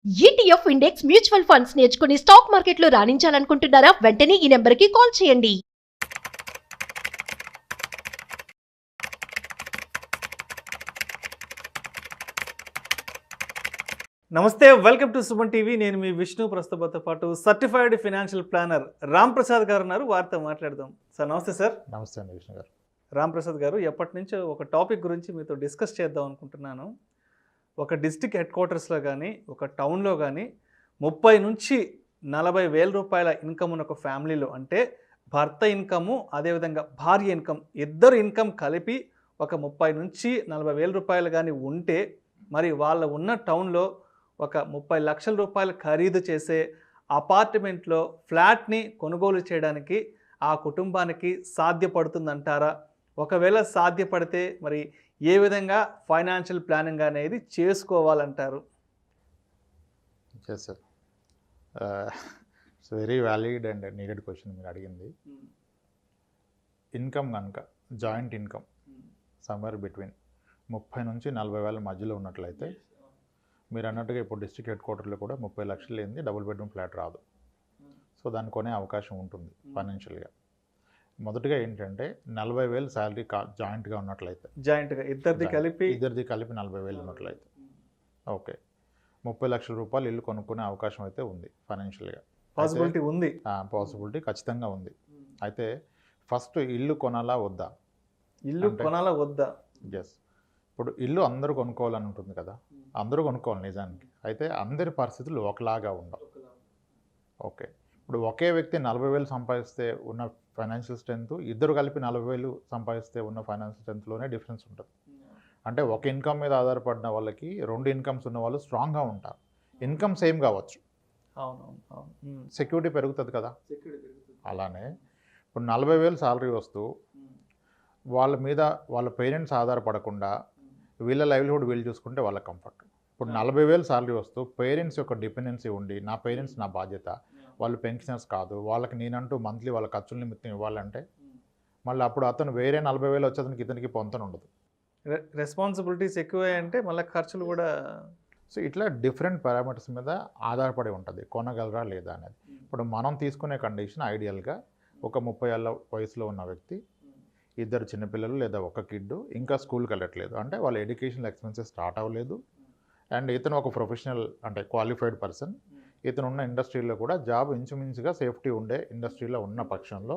ETF index mutual funds నేర్చుకుని stock మార్కెట్లో రాణించాలనుకుంటున్నారా? వెంటనే ఈ నెంబర్కి కాల్ చేయండి. నమస్తే, వెల్కమ్ టు సుమన్ టీవీ. నేను మీ విష్ణు. ప్రస్తుతంతో పాటు certified financial planner Ram Prasad గారు ఉన్నారు. వారితో మాట్లాడదాం. సార్ నమస్తే. సార్ నమస్తే అండి విష్ణు గారు. రామ్ ప్రసాద్ గారు, ఎప్పటి నుంచో ఒక టాపిక్ గురించి మీతో డిస్కస్ చేద్దాం అనుకుంటున్నాను. ఒక డిస్ట్రిక్ట్ హెడ్ క్వార్టర్స్లో కానీ ఒక టౌన్లో కానీ 30 నుంచి 40 వేల రూపాయల ఇన్కమ్ ఉన్న ఒక ఫ్యామిలీలో, అంటే భర్త ఇన్కము అదేవిధంగా భార్య ఇన్కమ్, ఇద్దరు ఇన్కమ్ కలిపి ఒక 30 నుంచి 40 వేల రూపాయలు కానీ ఉంటే, మరి వాళ్ళ ఉన్న టౌన్లో ఒక 30 లక్షల రూపాయలు ఖరీదు చేసే అపార్ట్మెంట్లో ఫ్లాట్ని కొనుగోలు చేయడానికి ఆ కుటుంబానికి సాధ్యపడుతుందంటారా? ఒకవేళ సాధ్యపడితే మరి ఏ విధంగా ఫైనాన్షియల్ ప్లానింగ్ అనేది చేసుకోవాలంటారు? Yes sir, it's very valid and needed question మీరు అడిగింది. ఇన్కమ్ కనుక జాయింట్ ఇన్కమ్ సమ్వేర్ బిట్వీన్ 30 నుంచి 40 వేల మధ్యలో ఉన్నట్లయితే, మీరు అన్నట్టుగా ఇప్పుడు డిస్ట్రిక్ట్ హెడ్ క్వార్టర్లో కూడా 30 లక్షలు లేనిది డబుల్ బెడ్రూమ్ ఫ్లాట్ రాదు. సో దాన్ని కొనే అవకాశం ఉంటుంది ఫైనాన్షియల్గా. మొదటిగా ఏంటంటే 40,000 శాలరీ జాయింట్గా ఉన్నట్లయితే, జాయింట్గా ఇద్దరిది కలిపి 40,000 ఉన్నట్లయితే ఓకే, 30 లక్షల రూపాయలు ఇల్లు కొనుక్కునే అవకాశం అయితే ఉంది ఫైనాన్షియల్గా. పాసిబిలిటీ ఖచ్చితంగా ఉంది. అయితే ఫస్ట్ ఇల్లు కొనాలా వద్దా? ఎస్. ఇప్పుడు ఇల్లు అందరూ కొనుక్కోవాలని ఉంటుంది కదా, అందరూ కొనుక్కోవాలి నిజానికి. అయితే అందరి పరిస్థితులు ఒకలాగా ఉండవు. ఓకే, ఇప్పుడు ఒకే వ్యక్తి 40,000 సంపాదిస్తే ఉన్న ఫైనాన్షియల్ స్ట్రెంత్, ఇద్దరు కలిపి 40,000 సంపాదిస్తే ఉన్న ఫైనాన్షియల్ స్ట్రెంత్లోనే డిఫరెన్స్ ఉంటుంది. అంటే ఒక ఇన్కమ్ మీద ఆధారపడిన వాళ్ళకి 2 ఇన్కమ్స్ ఉన్న వాళ్ళు స్ట్రాంగ్గా ఉంటారు. ఇన్కమ్ సేమ్ కావచ్చు, సెక్యూరిటీ పెరుగుతుంది కదా. అలానే ఇప్పుడు 40,000 శాలరీ వస్తూ వాళ్ళ మీద వాళ్ళ పేరెంట్స్ ఆధారపడకుండా వీళ్ళ లైవ్లీహుడ్ వీళ్ళు చూసుకుంటే వాళ్ళ కంఫర్ట్. ఇప్పుడు 40,000 శాలరీ వస్తూ పేరెంట్స్ యొక్క డిపెండెన్సీ ఉండి, నా పేరెంట్స్ నా బాధ్యత, వాళ్ళు పెన్షనర్స్ కాదు, వాళ్ళకి నేనంటూ మంత్లీ వాళ్ళ ఖర్చుల నిమిత్తం ఇవ్వాలంటే, మళ్ళీ అప్పుడు అతను వేరే 40,000 వచ్చేతనికి ఇతనికి పొంతన ఉండదు. రెస్పాన్సిబిలిటీస్ ఎక్కువ అంటే మళ్ళీ ఖర్చులు కూడా. సో ఇట్లా డిఫరెంట్ పారామీటర్స్ మీద ఆధారపడి ఉంటుంది కొనగలరా లేదా అనేది. ఇప్పుడు మనం తీసుకునే కండిషన్ ఐడియల్గా ఒక 30 ఏళ్ళ వయసులో ఉన్న వ్యక్తి, ఇద్దరు చిన్నపిల్లలు లేదా ఒక కిడ్, ఇంకా స్కూల్కి వెళ్ళట్లేదు, అంటే వాళ్ళ ఎడ్యుకేషనల్ ఎక్స్పెన్సెస్ స్టార్ట్ అవ్వలేదు, అండ్ ఇతను ఒక ప్రొఫెషనల్ అంటే క్వాలిఫైడ్ పర్సన్, ఇతను ఉన్న ఇండస్ట్రీలో కూడా జాబ్ ఇంచుమించుగా సేఫ్టీ ఉండే ఇండస్ట్రీలో ఉన్న పక్షంలో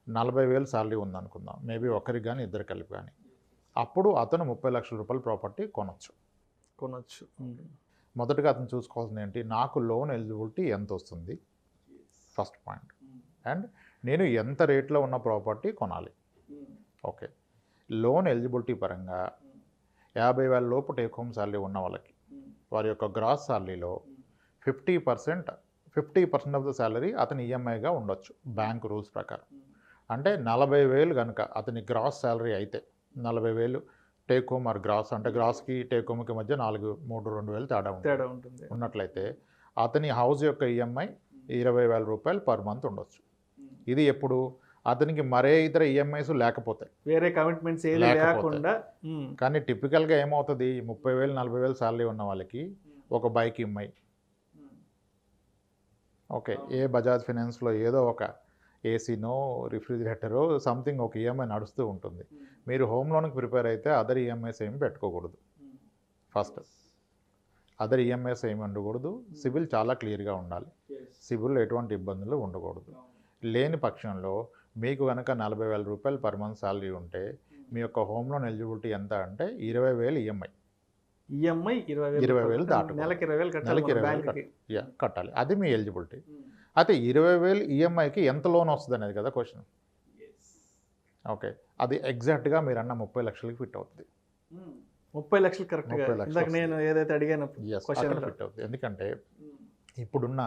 40,000 శాలరీ ఉందనుకుందాం, మేబీ ఒకరికి కానీ ఇద్దరు కలిపి కానీ, అప్పుడు అతను 30 లక్షల రూపాయల ప్రాపర్టీ కొనొచ్చు. మొదటగా అతను చూసుకోవాల్సింది ఏంటి, నాకు లోన్ ఎలిజిబిలిటీ ఎంత వస్తుంది ఫస్ట్ పాయింట్, అండ్ నేను ఎంత రేట్లో ఉన్న ప్రాపర్టీ కొనాలి. ఓకే, లోన్ ఎలిజిబిలిటీ పరంగా 50,000 లోపు టేక్ హోమ్ శాలరీ ఉన్న వాళ్ళకి వారి యొక్క గ్రాస్ శాలరీలో 50% ఆఫ్ ద శాలరీ అతని ఈఎంఐగా ఉండొచ్చు బ్యాంక్ రూల్స్ ప్రకారం. అంటే 40,000 కనుక అతని గ్రాస్ శాలరీ అయితే, 40,000 టేక్ హోమ్ ఆర్ గ్రాస్, అంటే గ్రాస్కి టేక్ హోమ్కి మధ్య 2,000 తేడా ఉంటుంది ఉన్నట్లయితే, అతని హౌస్ యొక్క ఈఎంఐ 20,000 రూపాయలు పర్ మంత్ ఉండొచ్చు. ఇది ఎప్పుడు అతనికి మరే ఇతర ఈఎంఐస్ లేకపోతే, వేరే కమిట్మెంట్స్ లేకుండా. కానీ టిపికల్గా ఏమవుతుంది, 30,000 40,000 శాలరీ ఉన్న వాళ్ళకి ఒక బైక్ ఈఎంఐ, ఓకే, ఏ బజాజ్ ఫైనాన్స్లో ఏదో ఒక ఏసీనో రిఫ్రిజిరేటరో సంథింగ్ ఒక ఈఎంఐ నడుస్తూ ఉంటుంది. మీరు హోమ్ లోన్కి ప్రిపేర్ అయితే అదర్ ఈఎంఐస్ ఏమి పెట్టుకోకూడదు. ఫస్ట్ అదర్ ఈఎంఐస్ ఏమి ఉండకూడదు. సిబిల్ చాలా క్లియర్గా ఉండాలి. సిబిల్లో ఎటువంటి ఇబ్బందులు ఉండకూడదు. లేని పక్షంలో మీకు కనుక 40,000 రూపాయలు పర్ మంత్ శాలరీ ఉంటే, మీ యొక్క హోమ్ లోన్ ఎలిజిబిలిటీ ఎంత అంటే 20,000 ఈఎంఐ 20,000 దాటు నెలకి 20,000 కట్టాలి. అది మీ ఎలిజిబిలిటీ. అయితే 20,000 ఈఎంఐకి ఎంత లోన్ వస్తుంది అనేది కదా క్వశ్చన్. ఓకే, అది ఎగ్జాక్ట్గా మీరు అన్న 30 లక్షలకి ఫిట్ అవుతుంది. 30 లక్షలు కరెక్ట్గా నేను ఏదైతే అడిగాను ఫిట్ అవుతుంది. ఎందుకంటే ఇప్పుడున్న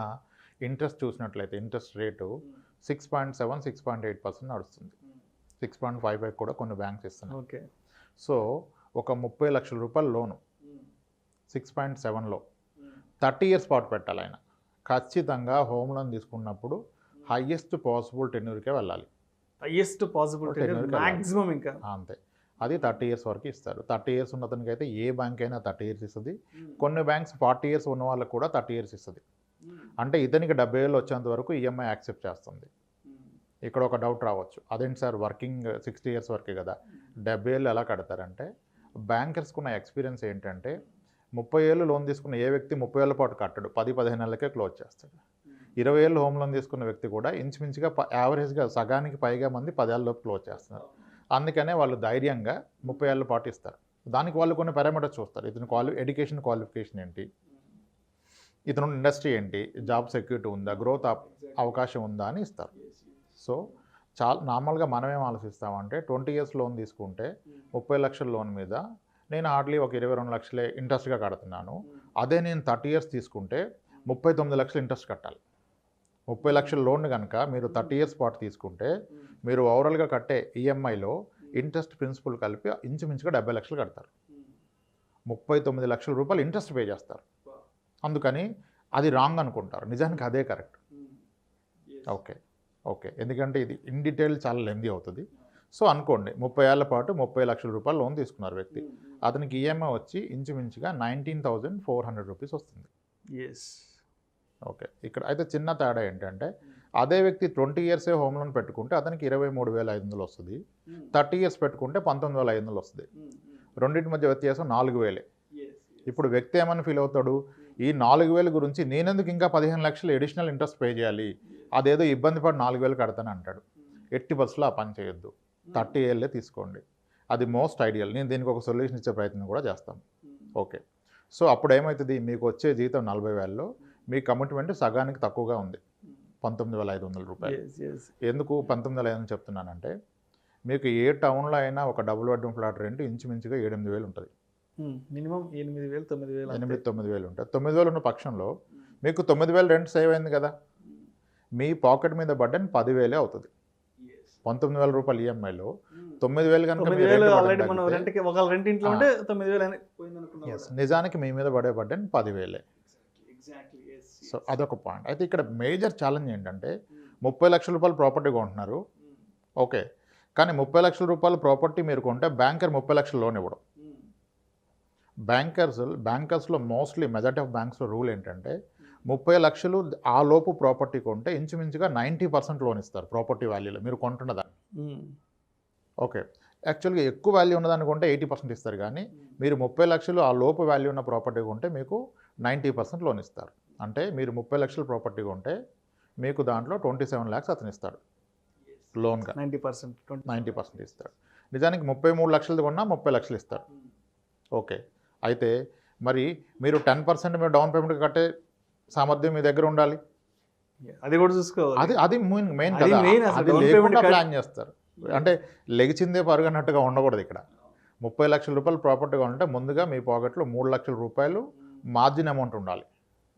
ఇంట్రెస్ట్ చూసినట్లయితే ఇంట్రెస్ట్ రేటు 6.7 6.8% నడుస్తుంది. 6.55 కూడా కొన్ని బ్యాంక్స్ ఇస్తున్నాయి. ఓకే, సో ఒక 30 లక్షల రూపాయల లోను 6.7లో 30 ఇయర్స్ పాటు పెట్టాలి ఆయన. ఖచ్చితంగా హోమ్ లోన్ తీసుకున్నప్పుడు హైయెస్ట్ పాసిబుల్ టెన్యూర్కే వెళ్ళాలి. హైయెస్ట్ పాసిబుల్ మాక్సిమం ఇంకా అంతే. అది 30 ఇయర్స్ వరకు ఇస్తారు. 30 ఇయర్స్ ఉన్న అతనికి అయితే ఏ బ్యాంక్ అయినా 30 ఇయర్స్ ఇస్తుంది. కొన్ని బ్యాంక్స్ 40 ఇయర్స్ ఉన్న వాళ్ళకి కూడా 30 ఇయర్స్ ఇస్తుంది. అంటే ఇతనికి 70 ఏళ్ళు వచ్చేంత వరకు ఈఎంఐ యాక్సెప్ట్ చేస్తుంది. ఇక్కడ ఒక డౌట్ రావచ్చు, అదేంటి సార్ వర్కింగ్ 60 ఇయర్స్ వరకే కదా 70 ఏళ్ళు ఎలా కడతారంటే, బ్యాంకర్స్కున్న ఎక్స్పీరియన్స్ ఏంటంటే 30 ఏళ్ళు లోన్ తీసుకున్న ఏ వ్యక్తి 30 ఏళ్ళ పాటు కట్టడు, 10-15 నెలలకే క్లోజ్ చేస్తాడు. 20 ఏళ్ళు హోమ్ లోన్ తీసుకున్న వ్యక్తి కూడా ఇంచుమించుగా యావరేజ్గా సగానికి పైగా మంది 10 ఏళ్ళలోపు క్లోజ్ చేస్తున్నారు. అందుకనే వాళ్ళు ధైర్యంగా 30 ఏళ్ళ పాటు ఇస్తారు. దానికి వాళ్ళు కొన్ని పారామీటర్స్ చూస్తారు. ఇతని ఎడ్యుకేషన్ క్వాలిఫికేషన్ ఏంటి, ఇతను ఇండస్ట్రీ ఏంటి, జాబ్ సెక్యూరిటీ ఉందా, గ్రోత్ అవకాశం ఉందా అని ఇస్తారు. సో నార్మల్గా మనం ఏం ఆలోచిస్తామంటే 20 ఇయర్స్ లోన్ తీసుకుంటే 30 లక్షల లోన్ మీద నేను హార్డ్లీ ఒక 22 లక్షలే ఇంట్రెస్ట్గా కడుతున్నాను. అదే నేను 30 ఇయర్స్ తీసుకుంటే 39 లక్షలు ఇంట్రెస్ట్ కట్టాలి. 30 లక్షల లోన్ కనుక మీరు 30 ఇయర్స్ పాటు తీసుకుంటే మీరు ఓవరాల్గా కట్టే ఈఎంఐలో ఇంట్రెస్ట్ ప్రిన్సిపల్ కలిపి ఇంచుమించుగా 70 లక్షలు కడతారు. 39 లక్షల రూపాయలు ఇంట్రెస్ట్ పే చేస్తారు. అందుకని అది రాంగ్ అనుకుంటారు, నిజానికి అదే కరెక్ట్. ఓకే ఎందుకంటే ఇది ఇన్ డీటెయిల్ చాలా లెందీ అవుతుంది. సో అనుకోండి 30 ఏళ్ల పాటు 30 లక్షల రూపాయలు లోన్ తీసుకున్నారు వ్యక్తి, అతనికి ఈఎంఐ వచ్చి ఇంచుమించుగా 19,400 రూపీస్ వస్తుంది. ఓకే, ఇక్కడ అయితే చిన్న తేడా ఏంటంటే అదే వ్యక్తి 20 ఇయర్సే హోమ్ లోన్ పెట్టుకుంటే అతనికి 23,500 వస్తుంది, 30 ఇయర్స్ పెట్టుకుంటే 19,500 వస్తుంది. రెండింటి మధ్య వ్యత్యాసం 4,000. ఇప్పుడు వ్యక్తి ఏమని ఫీల్ అవుతాడు, ఈ 4,000 గురించి నేనెందుకు ఇంకా 15 లక్షలు ఎడిషనల్ ఇంట్రెస్ట్ పే చేయాలి, అదేదో ఇబ్బంది పడి 4,000 కడతాను అంటాడు. ఎట్టి బస్సులో ఆ పని చేయొద్దు, 30 ఏళ్ళే తీసుకోండి, అది మోస్ట్ ఐడియల్. నేను దీనికి ఒక సొల్యూషన్ ఇచ్చే ప్రయత్నం కూడా చేస్తాను. ఓకే, సో అప్పుడు ఏమవుతుంది, మీకు వచ్చే జీతం 40,000లో మీ కమిట్మెంట్ సగానికి తక్కువగా ఉంది, 19,500 రూపాయలు. ఎందుకు 19,500 చెప్తున్నానంటే, మీకు ఏ టౌన్లో అయినా ఒక డబుల్ బెడ్రూమ్ ఫ్లాట్ రెంట్ ఇంచుమించుగా 7-8 ఉంటుంది. మినిమం 8,000-9,000 8,000-9,000 ఉంటుంది. 9,000 ఉన్న పక్షంలో మీకు 9,000 రెంట్ సేవ్ అయింది కదా, మీ పాకెట్ మీద బడ్డన్ 10,000 అవుతుంది. 19,000 రూపాయలు ఈఎంఐలో 9,000 కనుక నిజానికి మీ మీద పడే బడ్డన్ 10,000. సో అదొక పాయింట్. అయితే ఇక్కడ మేజర్ ఛాలెంజ్ ఏంటంటే 30 లక్షల రూపాయలు ప్రాపర్టీ కొంటున్నారు, ఓకే, కానీ 30 లక్షల రూపాయల ప్రాపర్టీ మీరు కొంటే బ్యాంకర్ 30 లక్షల లోన్ ఇవ్వడం. బ్యాంకర్స్లో మోస్ట్లీ మెజారిటీ ఆఫ్ బ్యాంక్స్లో రూల్ ఏంటంటే 30 లక్షలు ఆ లోపు ప్రాపర్టీ కొంటే ఇంచుమించుగా 90% లోన్ ఇస్తారు ప్రాపర్టీ వాల్యూలో మీరు కొంటున్నదాన్ని. ఓకే, యాక్చువల్గా ఎక్కువ వాల్యూ ఉన్నదాన్ని కొంటే 80% ఇస్తారు, కానీ మీరు 30 లక్షలు ఆ లోపు వాల్యూ ఉన్న ప్రాపర్టీ కొంటే మీకు 90% లోన్ ఇస్తారు. అంటే మీరు 30 లక్షల ప్రాపర్టీ కొంటే మీకు దాంట్లో 27 lakhs అతను ఇస్తాడు లోన్గా, 90% ఇస్తాడు. నిజానికి 33 లక్షలది కొన్నా 30 లక్షలు ఇస్తాడు. ఓకే, అయితే మరి మీరు 10% మీరు డౌన్ పేమెంట్ కట్టే సామర్థ్యం మీ దగ్గర ఉండాలి, అది కూడా చూసుకోవాలి. అది మెయిన్ కదా, అది లేకుండా ప్లాన్ చేస్తారు. అంటే లెగిచిందే పరుగన్నట్టుగా ఉండకూడదు. ఇక్కడ 30 లక్షల రూపాయలు ప్రాపర్టీగా ఉంటే ముందుగా మీ పాకెట్లో 3 లక్షల రూపాయలు మార్జిన్ అమౌంట్ ఉండాలి.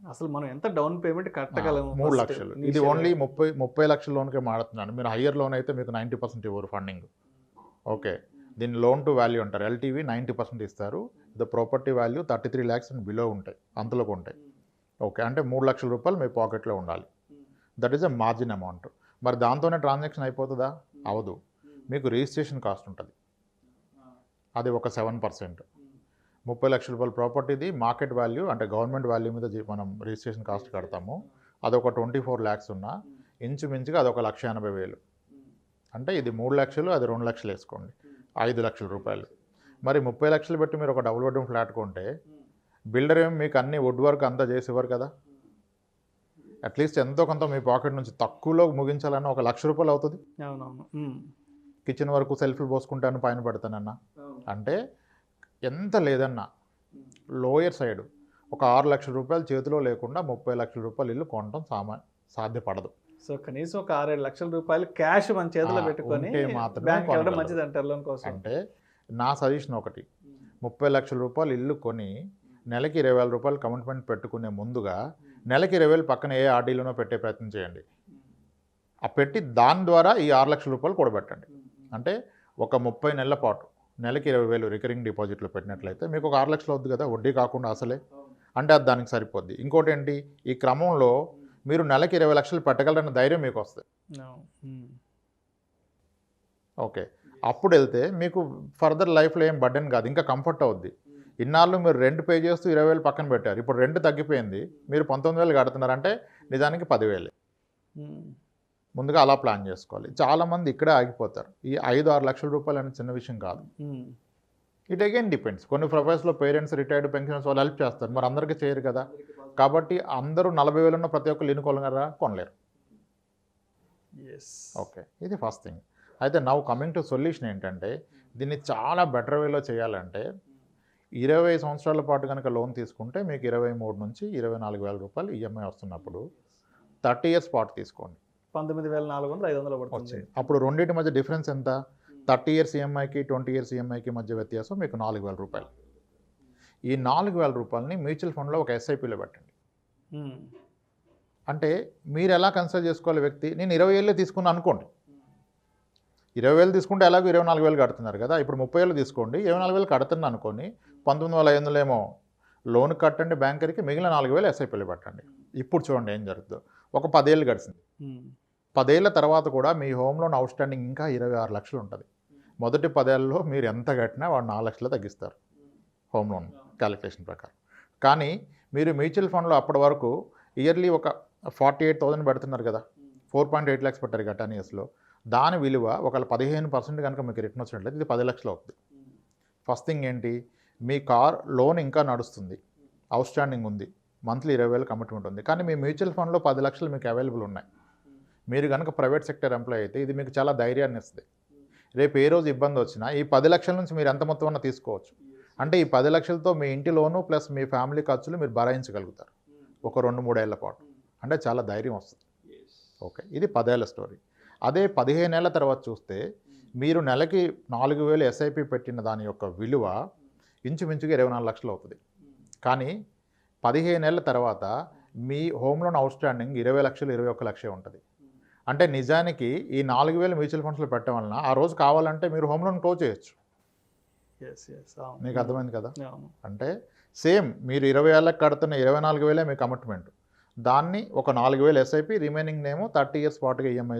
అసలు మనం ఎంత డౌన్ పేమెంట్ కట్టగలము? 3 లక్షలు. ఇది ఓన్లీ 30 లక్షల లోన్కే మాడుతున్నాను. మీరు హయ్యర్ లోన్ అయితే మీకు 90% ఇవ్వరు ఫండింగ్. ఓకే, దీన్ని లోన్ టు వాల్యూ అంటారు. ఎల్టీవీ 90% ఇస్తారు, the property value 33 lakhs and below ఉంటాయి, అంతలోకి ఉంటాయి. ఓకే, అంటే 3 లక్షల రూపాయలు మీ పాకెట్లో ఉండాలి. That is a margin amount. మరి దాంతోనే ట్రాన్సాక్షన్ అయిపోతుందా? అవదు. మీకు రిజిస్ట్రేషన్ కాస్ట్ ఉంటుంది, అది ఒక 7%. 30 లక్షల రూపాయల ప్రాపర్టీది మార్కెట్ వాల్యూ అంటే గవర్నమెంట్ వాల్యూ మీద మనం రిజిస్ట్రేషన్ కాస్ట్ కడతాము, అదొక 24 lakhs ఉన్నా ఇంచుమించుగా అదొక 1,80,000. అంటే ఇది 3 లక్షలు, అది 2 లక్షలు వేసుకోండి, 5 లక్షల రూపాయలు. మరి 30 లక్షలు పెట్టి మీరు ఒక డబుల్ బెడ్రూమ్ ఫ్లాట్ కొంటే బిల్డర్ ఏమి మీకు అన్ని వుడ్ వర్క్ అంతా చేసేవారు కదా, అట్లీస్ట్ ఎంతో కొంత మీ పాకెట్ నుంచి తక్కువలో ముగించాలన్నా ఒక 1,00,000 రూపాయలు అవుతుంది. కిచెన్ వరకు సెల్ఫ్లు పోసుకుంటాను పైన పెడతానన్నా అంటే ఎంత లేదన్నా లోయర్ సైడ్ ఒక 6 లక్షల రూపాయలు చేతిలో లేకుండా 30 లక్షల రూపాయలు ఇల్లు కొనడం సాధ్యపడదు. సో కనీసం ఒక 6-7 లక్షల రూపాయలు క్యాష్ మన చేతిలో పెట్టుకొని మంచిది అంటారు లోన్ కోసం. అంటే నా సజెషన్ ఒకటి, 30 లక్షల రూపాయలు ఇల్లు కొని నెలకి 20,000 రూపాయలు కమిట్మెంట్ పెట్టుకునే ముందుగా నెలకి 20,000 పక్కన ఏ ఆర్డీలోనో పెట్టే ప్రయత్నం చేయండి. ఆ పెట్టి దాని ద్వారా ఈ 6 లక్షల రూపాయలు కూడబెట్టండి. అంటే ఒక 30 నెలల పాటు నెలకి 20,000 రికరింగ్ డిపాజిట్లో పెట్టినట్లయితే మీకు ఒక 6 లక్షలు అవుద్ది కదా, వడ్డీ కాకుండా అసలే. అంటే అది దానికి సరిపోద్ది. ఇంకోటి ఏంటి, ఈ క్రమంలో మీరు నెలకి 20 లక్షలు పెట్టగలరన్న ధైర్యం మీకు వస్తుంది. ఓకే, అప్పుడు వెళ్తే మీకు ఫర్దర్ లైఫ్లో ఏం బర్డెన్ కాదు, ఇంకా కంఫర్ట్ అవుద్ది. ఇన్నాళ్ళు మీరు రెంట్ పే చేస్తూ 20,000 పక్కన పెట్టారు, ఇప్పుడు రెంట్ తగ్గిపోయింది, మీరు 19,000 కడుతున్నారంటే నిజానికి 10,000. ముందుగా అలా ప్లాన్ చేసుకోవాలి. చాలామంది ఇక్కడే ఆగిపోతారు. ఈ 5-6 లక్షల రూపాయలు అనేది చిన్న విషయం కాదు. It again depends. కొన్ని ప్రొఫెషన్స్లో పేరెంట్స్, రిటైర్డ్ పెన్షనర్స్ వాళ్ళు హెల్ప్ చేస్తారు, మరి అందరికీ చేయరు కదా. కాబట్టి అందరూ 40,000 ఉన్న ప్రతి ఒక్కరు ఇల్లు కొనలేరు. ఓకే, ఇది ఫస్ట్ థింగ్. అయితే నౌ కమింగ్ టు సొల్యూషన్ ఏంటంటే, దీన్ని చాలా బెటర్ వేలో చేయాలంటే 20 సంవత్సరాల పాటు కనుక లోన్ తీసుకుంటే మీకు 23 నుంచి 24,000 రూపాయలు ఈఎంఐ వస్తున్నప్పుడు 30 ఇయర్స్ పాటు తీసుకోండి, 19,400 పడుతుంది. అప్పుడు రెండింటి మధ్య డిఫరెన్స్ ఎంత? 30 ఇయర్స్ ఈఎంఐకి 20 ఇయర్స్ ఈఎంఐకి మధ్య వ్యత్యాసం మీకు 4,000 రూపాయలు. ఈ 4,000 రూపాయలని మ్యూచువల్ ఫండ్లో ఒక ఎస్ఐపిలో పెట్టండి. అంటే మీరు ఎలా కన్సిడర్ చేసుకోవాలి వ్యక్తి? నేను 20 ఏళ్ళే తీసుకున్నా అనుకోండి, 20,000 తీసుకుంటే ఎలాగో 24,000 కడుతున్నారు కదా, ఇప్పుడు 30 ఏళ్ళు తీసుకోండి, 24,000 కడుతున్నా అనుకోని 19,500 ఏమో లోన్ కట్టండి బ్యాంకర్కి, మిగిలిన 4,000 ఎస్ఐపిలో పెట్టండి. ఇప్పుడు చూడండి ఏం జరుగుతుందో. ఒక 10 ఏళ్ళు గడిచింది, 10 ఏళ్ళ తర్వాత కూడా మీ హోమ్ లోన్ అవుట్ స్టాండింగ్ ఇంకా 26 లక్షలు ఉంటుంది. మొదటి 10 ఏళ్ళలో మీరు ఎంత కట్టినా వాడు 4 లక్షలు తగ్గిస్తారు హోమ్ లోన్ క్యాలిక్యులేషన్ ప్రకారం. కానీ మీరు మ్యూచువల్ ఫండ్లో అప్పటి వరకు ఇయర్లీ ఒక 48,000 పెడుతున్నారు కదా, 4.8 lakhs పెట్టారు కదా 10 yearsలో. దాని విలువ ఒకవేళ 15% కనుక మీకు రిటర్న్ వచ్చినట్లయితే ఇది 10 లక్షలు అవుతుంది. ఫస్ట్ థింగ్ ఏంటి, మీ కార్ లోన్ ఇంకా నడుస్తుంది, అవుట్ స్టాండింగ్ ఉంది, మంత్లీ 20,000 కమిట్మెంట్ ఉంది, కానీ మీ మ్యూచువల్ ఫండ్లో 10 లక్షలు మీకు అవైలబుల్ ఉన్నాయి. మీరు కనుక ప్రైవేట్ సెక్టర్ ఎంప్లాయ్ అయితే ఇది మీకు చాలా ధైర్యాన్ని ఇస్తుంది. రేపు ఏ రోజు ఇబ్బంది వచ్చినా ఈ 10 లక్షల నుంచి మీరు ఎంత మొత్తం అన్నా తీసుకోవచ్చు. అంటే ఈ 10 లక్షలతో మీ ఇంటి లోను ప్లస్ మీ ఫ్యామిలీ ఖర్చులు మీరు భరాయించగలుగుతారు ఒక 2-3 ఏళ్ల పాటు. అంటే చాలా ధైర్యం వస్తుంది. ఓకే, ఇది 10 ఏళ్ల స్టోరీ. అదే 15 ఏళ్ల తర్వాత చూస్తే మీరు నెలకి 4,000 ఎస్ఐపి పెట్టిన దాని యొక్క విలువ ఇంచుమించుగా 24 లక్షలు అవుతుంది. కానీ 15 ఏళ్ల తర్వాత మీ హోమ్ లోన్ అవుట్ స్టాండింగ్ 20 లక్షలు 21 లక్షే ఉంటుంది. అంటే నిజానికి ఈ 4,000 మ్యూచువల్ ఫండ్స్లో పెట్టడం వలన ఆ రోజు కావాలంటే మీరు హోమ్ లోన్ క్లోజ్ చేయొచ్చు. మీకు అర్థమైంది కదా. అంటే సేమ్ మీరు 20 ఏళ్ళకి కడుతున్న 24,000 మీ కమిట్మెంట్, దాన్ని ఒక 4,000 ఎస్ఐపి, రిమైనింగ్ నేమో 30 ఇయర్స్ పాటుగా ఈఎంఐ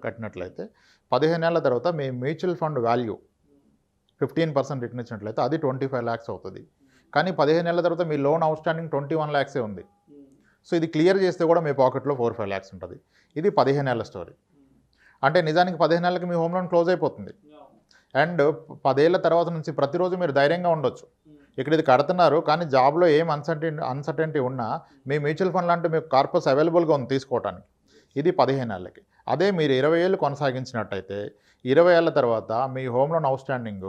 కట్టినట్లయితే 15 ఏళ్ల తర్వాత మీ మ్యూచువల్ ఫండ్ వాల్యూ 15% రిటర్న్ ఇచ్చినట్లయితే అది 25 lakhs అవుతుంది. కానీ 15 ఏళ్ల తర్వాత మీ లోన్ అవుట్ స్టాండింగ్ 21 lakhs ఉంది. సో ఇది క్లియర్ చేస్తే కూడా మీ పాకెట్లో 4-5 lakhs ఉంటుంది. ఇది 15 ఏళ్ల స్టోరీ. అంటే నిజానికి 15 ఏళ్ళకి మీ హోమ్ లోన్ క్లోజ్ అయిపోతుంది. అండ్ 10 ఏళ్ల తర్వాత నుంచి ప్రతిరోజు మీరు ధైర్యంగా ఉండొచ్చు. ఇక్కడ ఇది కడుతున్నారు కానీ జాబ్లో ఏం అన్సర్టెనిటీ ఉన్నా మీ మ్యూచువల్ ఫండ్ లాంటి మీకు కార్పస్ అవైలబుల్గా ఉంది తీసుకోవడానికి. ఇది 15 ఏళ్ళకి. అదే మీరు 20 ఏళ్ళు కొనసాగించినట్టయితే 20 ఏళ్ల తర్వాత మీ హోమ్ లోన్ అవుట్ స్టాండింగ్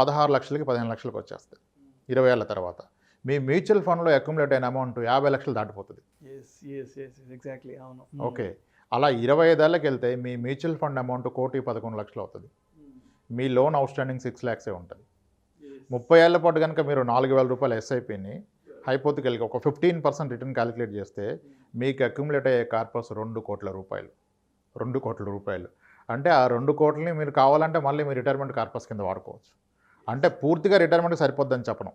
16 లక్షలకి 15 లక్షలకు వచ్చేస్తుంది. 20 ఏళ్ల తర్వాత మీ మ్యూచువల్ ఫండ్లో అక్యుములేట్ అయిన అమౌంట్ 50 లక్షలు దాటిపోతుంది. ఓకే, అలా 25 ఏళ్ళకి వెళ్తే మీ మ్యూచువల్ ఫండ్ అమౌంట్ 1,11 లక్షలు అవుతుంది. మీ లోన్ అవుట్ స్టాండింగ్ 6 lakhs ఉంటుంది. 30 ఏళ్ల పాటు కనుక మీరు 4,000 రూపాయల ఎస్ఐపిని హైపోతికల్గా ఒక 15% రిటర్న్ క్యాలిక్యులేట్ చేస్తే మీకు అక్యుములేట్ అయ్యే కార్పస్ 2 కోట్ల రూపాయలు. 2 కోట్ల రూపాయలు అంటే ఆ 2 కోట్లని మీరు కావాలంటే మళ్ళీ మీ రిటైర్మెంట్ కార్పస్ కింద వాడుకోవచ్చు. అంటే పూర్తిగా రిటైర్మెంట్ సరిపోద్దని చెప్పను.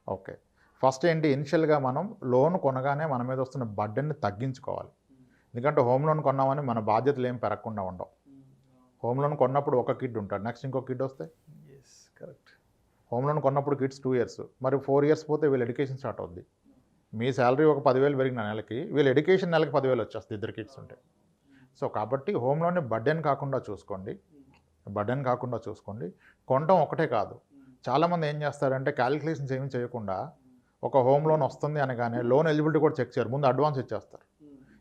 ఓకే, ఫస్ట్ ఏంటి, ఇనిషియల్గా మనం లోన్ కొనగానే మన మీద వస్తున్న బర్డెన్ని తగ్గించుకోవాలి. ఎందుకంటే హోమ్ లోన్ కొన్నామని మన బాధ్యతలు ఏం పెరగకుండా ఉండవు. హోమ్ లోన్ కొన్నప్పుడు ఒక కిడ్ ఉంటాడు, నెక్స్ట్ ఇంకో కిడ్ వస్తే కరెక్ట్. హోమ్ లోన్ కొన్నప్పుడు కిడ్స్ 2 years, మరి 4 years పోతే వీళ్ళ ఎడ్యుకేషన్ స్టార్ట్ అవుద్ది. మీ శాలరీ ఒక 10,000 పెరిగిన నెలకి వీళ్ళ ఎడ్యుకేషన్ నెలకి 10,000 వచ్చేస్తుంది 2 kids ఉంటే. సో కాబట్టి హోమ్ లోన్ని బర్డెన్ కాకుండా చూసుకోండి. కొనటం ఒకటే కాదు, చాలామంది ఏం చేస్తారంటే క్యాలిక్యులేషన్స్ ఏమీ చేయకుండా ఒక హోమ్ లోన్ వస్తుంది అనగానే లోన్ ఎలిజిబిలిటీ కూడా చెక్ చేయరు, ముందు అడ్వాన్స్ ఇచ్చేస్తారు.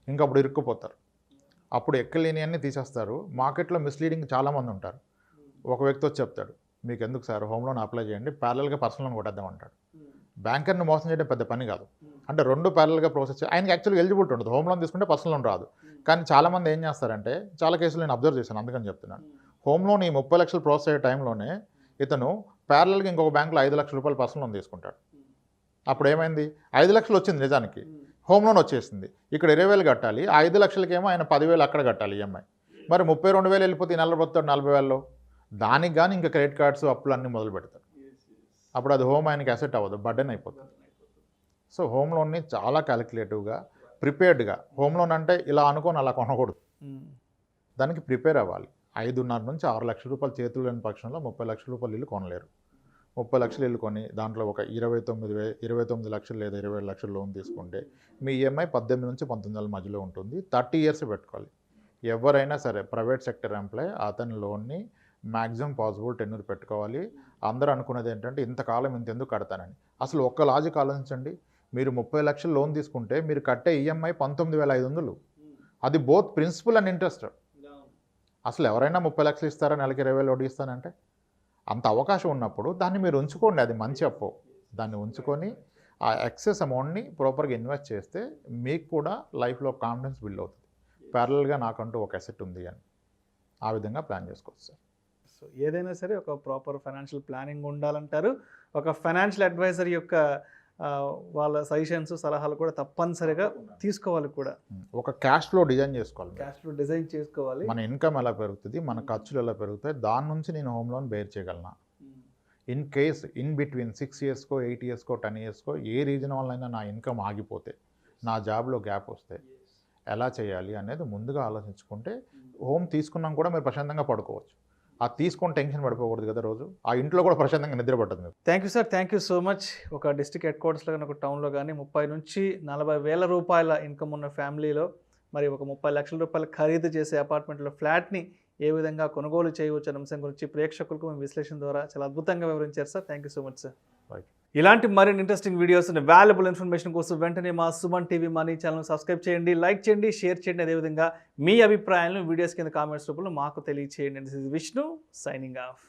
ఇంకా అప్పుడు ఇరుక్కుపోతారు. అప్పుడు ఎక్కలేని అన్నీ తీసేస్తారు. మార్కెట్లో మిస్లీడింగ్ చాలామంది ఉంటారు. ఒక వ్యక్తి వచ్చి చెప్తాడు, మీకు ఎందుకు సార్ హోమ్ లోన్ అప్లై చేయండి, ప్యారల్గా పర్సనల్ లోన్ కొట్టేద్దాం అంటాడు. బ్యాంకర్ని మోసం చేయడం పెద్ద పని కాదు. అంటే 2 ప్యారల్గా ప్రాసెస్ ఆయనకి యాక్చువల్గా ఎలిజిబిలిటీ ఉండదు. హోమ్ లోన్ తీసుకుంటే పర్సనల్ లోన్ రాదు. కానీ చాలామంది ఏం చేస్తారంటే, చాలా కేసులు నేను అబ్జర్వ్ చేశాను, అందుకని చెప్తున్నాను. హోమ్ లోన్ ఈ 30 లక్షలు ప్రాసెస్ అయ్యే టైంలోనే ఇతను ప్యారల్గా ఇంకొక బ్యాంకులో 5 లక్షల రూపాయలు పర్సనల్ లోన్ తీసుకుంటాడు. అప్పుడు ఏమైంది, 5 లక్షలు వచ్చింది నిజానికి, హోమ్ లోన్ వచ్చేసింది. ఇక్కడ 20,000 కట్టాలి, ఆ 5 లక్షలకేమో ఆయన 10,000 అక్కడ కట్టాలి ఈఎంఐ. మరి 32,000 వెళ్ళిపోతే ఈ నెల పోతాడు 40,000లో. దానికి కానీ ఇంకా క్రెడిట్ కార్డ్స్ అప్పులు అన్నీ మొదలు పెడతారు. అప్పుడు అది హోమ్ ఆయనకి అసెట్ అవ్వదు, బర్డెన్ అయిపోతుంది. సో హోమ్ లోన్ని చాలా క్యాలిక్యులేటివ్గా ప్రిపేర్డ్గా, హోమ్ లోన్ అంటే ఇలా అనుకొని అలా కొనకూడదు, దానికి ప్రిపేర్ అవ్వాలి. 5.5 నుంచి 6 లక్షల రూపాయలు చేతులు లేని పక్షంలో 30 లక్షల రూపాయలు ఇల్లు కొనలేరు. 30 లక్షలు ఇల్లు కొని దాంట్లో ఒక 29 లక్షలు లేదా 27 లక్షలు లోన్ తీసుకుంటే మీ ఈఎంఐ 18 నుంచి 19 మధ్యలో ఉంటుంది. 30 ఇయర్స్ పెట్టుకోవాలి. ఎవరైనా సరే ప్రైవేట్ సెక్టర్ ఎంప్లాయ్ అతని లోన్ని మ్యాక్సిమం పాసిబుల్ టెన్యూర్ పెట్టుకోవాలి. అందరూ అనుకునేది ఏంటంటే ఇంతకాలం ఇంతెందుకు కడతానని. అసలు ఒక్క లాజిక్ ఆలోచించండి. మీరు 30 లక్షలు లోన్ తీసుకుంటే మీరు కట్టే ఈఎంఐ 19,500. అది బోత్ ప్రిన్సిపల్ అండ్ ఇంట్రెస్ట్. అసలు ఎవరైనా 30 లక్షలు ఇస్తారా, నెలకి 20,000 వడ్డీ ఇస్తానంటే? అంత అవకాశం ఉన్నప్పుడు దాన్ని మీరు ఉంచుకోండి. అది మంచి అప్పు. దాన్ని ఉంచుకొని ఆ ఎక్సెస్ అమౌంట్ని ప్రాపర్గా ఇన్వెస్ట్ చేస్తే మీకు కూడా లైఫ్లో కాన్ఫిడెన్స్ బిల్డ్ అవుతుంది. ప్యారలల్గా నాకంటూ ఒక అసెట్ ఉంది అని ఆ విధంగా ప్లాన్ చేసుకోవచ్చు సార్. సో ఏదైనా సరే ఒక ప్రాపర్ ఫైనాన్షియల్ ప్లానింగ్ ఉండాలంటారు. ఒక ఫైనాన్షియల్ అడ్వైజర్ యొక్క వాళ్ళ సజెషన్స్, సలహాలు కూడా తప్పనిసరిగా తీసుకోవాలి. కూడా ఒక క్యాష్ ఫ్లో డిజైన్ చేసుకోవాలి. క్యాష్ ఫ్లో డిజైన్ చేసుకోవాలి. మన ఇన్కమ్ ఎలా పెరుగుతుంది, మన ఖర్చులు ఎలా పెరుగుతాయి, దాని నుంచి నేను హోమ్ లోన్ బేర్ చేయగలనా. ఇన్ కేస్ ఇన్ బిట్వీన్ 6 ఇయర్స్కో 8 ఇయర్స్కో 10 ఇయర్స్కో ఏ రీజన్ వల్లైనా నా ఇన్కమ్ ఆగిపోతే, నా జాబ్లో గ్యాప్ వస్తే ఎలా చేయాలి అనేది ముందుగా ఆలోచించుకుంటే హోమ్ తీసుకున్నాం కూడా మీరు ప్రశాంతంగా పడుకోవచ్చు. ఆ తీసుకొని టెన్షన్ పడిపోకూడదు కదా రోజు. ఆ ఇంట్లో కూడా ప్రశాంతంగా నిద్ర పడుతుంది మీకు. Thank you sir, thank you so much. ఒక డిస్ట్రిక్ట్ హెడ్ క్వార్టర్స్లో కానీ ఒక టౌన్లో కానీ 30 నుంచి 40 వేల రూపాయల ఇన్కమ్ ఉన్న ఫ్యామిలీలో మరి ఒక 30 లక్షల రూపాయలు ఖరీదు చేసే అపార్ట్మెంట్లో ఫ్లాట్ని ఏ విధంగా కొనుగోలు చేయవచ్చు అనే అంశం గురించి ప్రేక్షకులకు మేము విశ్లేషణ ద్వారా చాలా అద్భుతంగా వివరించారు sir. Thank you so much sir. ఇలాంటి మరిన్ని ఇంట్రెస్టింగ్ వీడియోస్ వాల్యుబుల్ ఇన్ఫర్మేషన్ కోసం వెంటనే మా Suman TV money channel subscribe చేయండి, లైక్ చేయండి, షేర్ చేయండి. అదేవిధంగా మీ అభిప్రాయాలను వీడియోస్ కింద కామెంట్స్ రూపంలో మాకు తెలియచేయండి. This is Vishnu signing off.